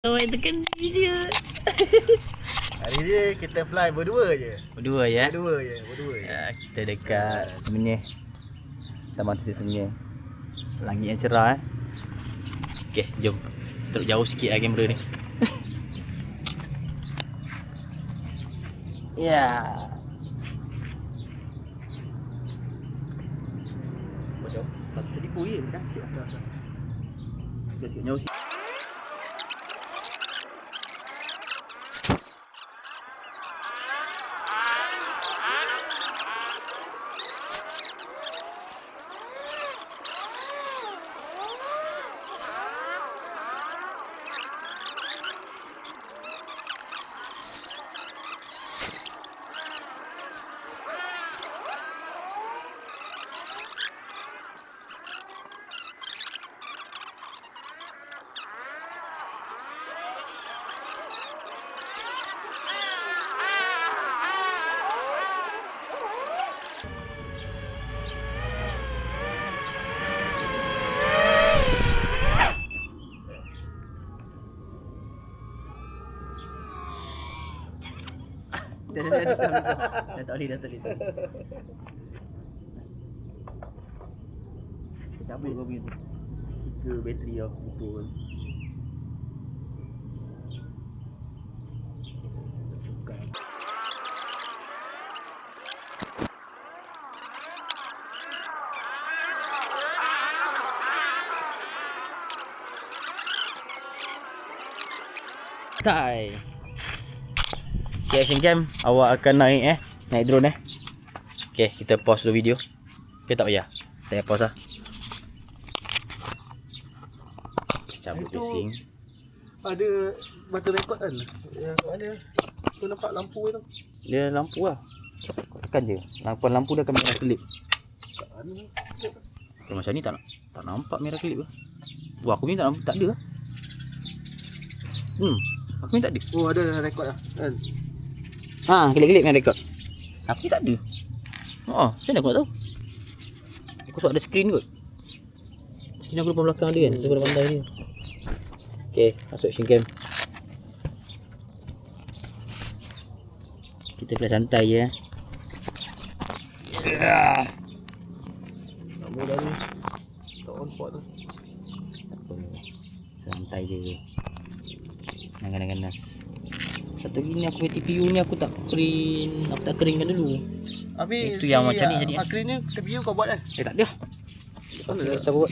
Awak tekan je. Hari ni kita fly berdua je. Berdua ya. Berdua je. Kita dekat Semenyih. Taman Siti Semenyih. Langit yang cerah Okey, jom. Teruk jauh sikit lah kamera ni. Ya. Jauh. Tak tertipu je dah. Dah sikit jauh sikit. Dah tak boleh. Cabut kau punya tu. Stiker bateri kau pukul. Tai. Okay, action cam, awak akan naik naik drone Okay, kita pause dulu video. Okay, tak payah. Tak payah pause lah. Cabut casing. Ada button record kan? Yang mana? Kau nampak lampu tu? Dia lampu lah. Kau tekan je. Lampu dia akan merah kelip. Kalau macam ni tak nampak merah kelip lah. Wah, aku ni tak ada. Aku ni tak ada. Oh, ada record lah kan? Kelip-kelip yang rekod. Aku ni tak ada. Macam mana aku nak tahu? Aku suat ada screen kot. Screen aku depan belakang dia kan. Aku dah pandai dia. Okay, masuk action cam. Kita fly santai je. Tak boleh dah ni. Tak on port tu. Santai je. Jangan ganas. Satu lagi ni aku punya TPU ni aku tak keringkan dulu. Habis itu yang macam ni jadi. Akhir ni TPU kau buat kan? Tak ada. Mana Dah dah? saya buat.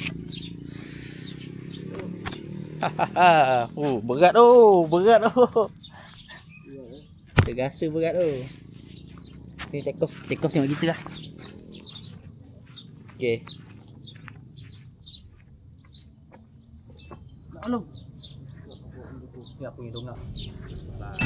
Berat terasa berat ni take off tengok kita lah. Okay. Nak belum? Ni aku punya dongak. Berapa?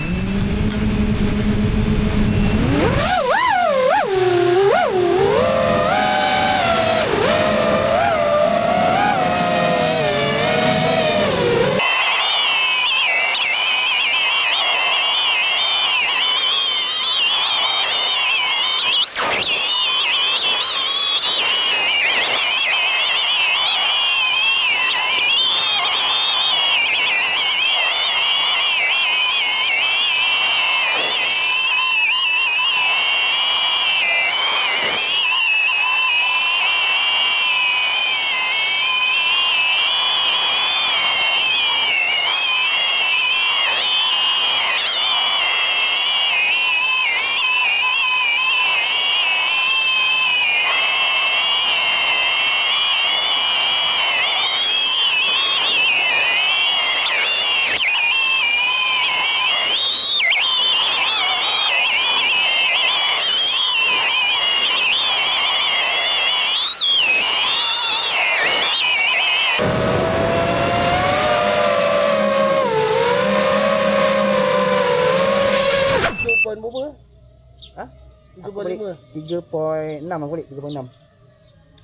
3.6 aku balik 3.6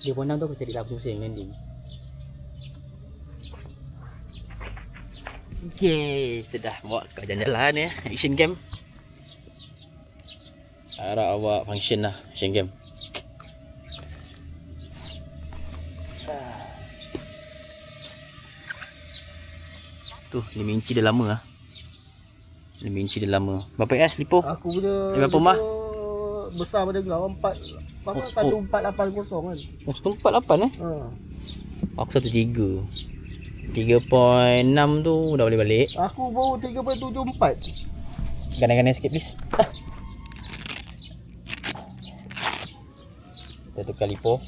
tu aku cari lah pusing landing. Okay, kita dah bawa kat jalan-jalan action cam. Harap awak function lah action cam. Tu 5 inci dah lama lah. 5 inci dah lama. Berapa S lipo? Aku punya Berapa mah? besar pada kau 1480 kan. Oh, 148 Ha. Aku 13. 3.6 tu dah boleh balik. Aku baru 3.74. Gandang-gandang sikit please. Kita tukar lipo.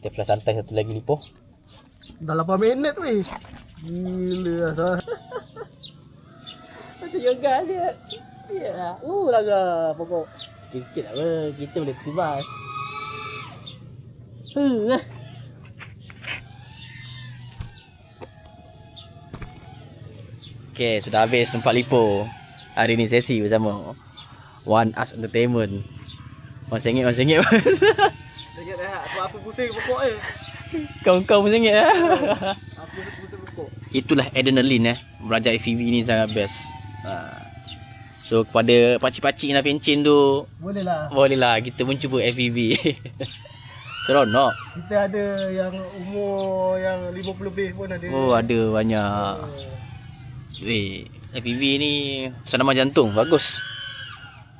Kita flash santai satu lagi lipo. Dah 8 minit weh. Gila lah. Macam yoga dia. Ya. Laga pokok. Sikit-sikit apa, kita boleh tubas. Okay, sudah habis 4 lipo. Hari ni sesi bersama One Us Entertainment. RM1, RM1. Ingat dah. Sebab aku pusing pokok eh. Kau RM1 lah. Aku pusing pokok. Itulah adrenaline belajar FPV ni sangat best. So kepada pakcik-pakcik nak pencin tu, Boleh lah. boleh lah kita pun cuba FPV. Seronok. Kita ada yang umur yang 50 lebih pun ada. Oh, ada banyak. FPV ni senaman jantung, bagus.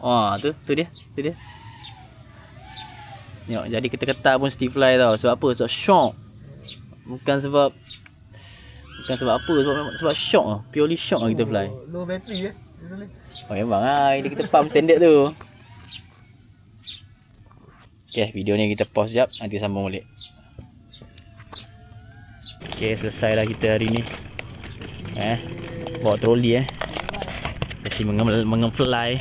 Wah, tu dia. Tengok, jadi ketar-ketar pun still fly tau. Sebab apa? Sebab shock. Bukan sebab apa, sebab shock lah. Purely shock lah kita fly. Low battery Oh memang lah, ini kita pump standard tu. Okay, video ni kita pause sekejap, nanti sambung balik. Okay, selesai lah kita hari ni. Bawa troli Kasi mengefly.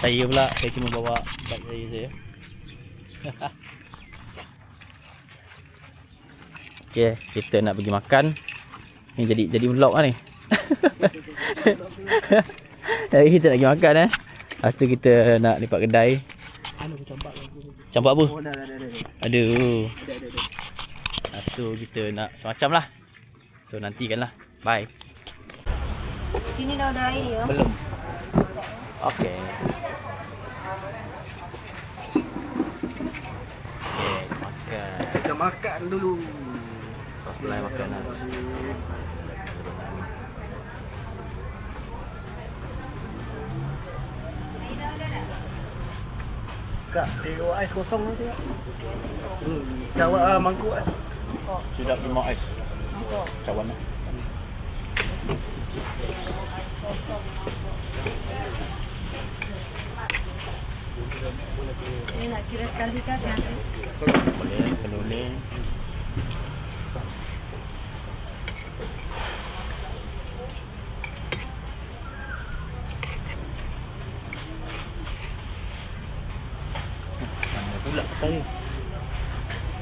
Saya pula, saya cuma bawa bike saya saja. Okay, kita nak pergi makan. Ni jadi vlog lah ni. Jadi kita nak pergi makan Lepas tu kita nak lipat kedai. Campak apa? Aduh. Lepas tu kita nak macam lah. So nantikan lah. Bye. Sini dah ada air ya. Belum. Okay. Okay, makan. Kita makan dulu. Mulai makan lah. Kak, dia bawa ais kosong nanti kak. Jawab mangkuk Sudah 5 ais. Cawan lah. Ini nak kira sekali kasih nanti. Boleh, penuh. Mana pula kata ni?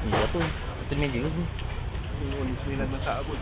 Ni apa? Atas meja ke ni? Oh, ni 9 masak pun.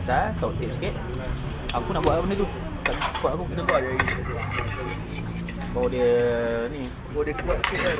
Dah, kau tip sikit. Aku nak buat benda tu. Tak kuat aku. Kena buat je. Bawa dia ni. Oh dia kuat sikit kan.